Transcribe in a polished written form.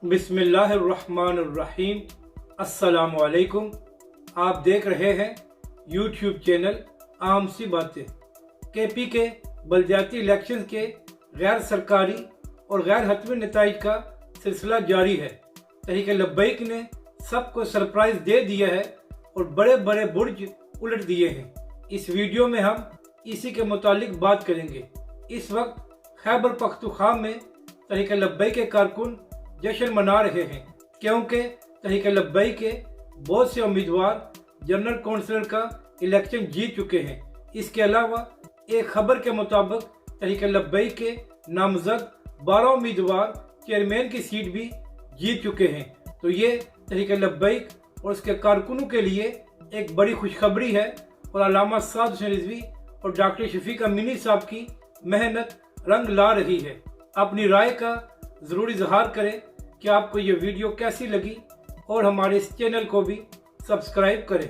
बिस्मिल्लाहिर्रहमानिर्रहीम। अस्सलाम वालेकुम। आप देख रहे हैं यूट्यूब चैनल आम सी बातें। केपी के बलदियाती इलेक्शन के गैर सरकारी और गैर हतमी नताइज का सिलसिला जारी है। तहरीक लब्बैक ने सबको सरप्राइज दे दिया है और बड़े बड़े बुर्ज उलट दिए हैं। इस वीडियो में हम इसी के मुतालिक बात करेंगे। इस वक्त खैबर पख्तूनख्वा में तहरीक लब्बैक के कारकुन जश्न मना रहे हैं क्योंकि तहरीक लब्बैक के बहुत से उम्मीदवार जनरल कौंसिलर का इलेक्शन जीत चुके हैं। इसके अलावा एक खबर के मुताबिक तहरीक लब्बैक के नामजद 12 उम्मीदवार चेयरमैन की सीट भी जीत चुके हैं। तो ये तहरीक लब्बैक और उसके कारकुनों के लिए एक बड़ी खुशखबरी है और अल्लामा साद हुसैन रिजवी और डॉक्टर शफीक अमीनी साहब की मेहनत रंग ला रही है। अपनी राय का ज़रूर इजहार करें कि आपको ये वीडियो कैसी लगी और हमारे इस चैनल को भी सब्सक्राइब करें।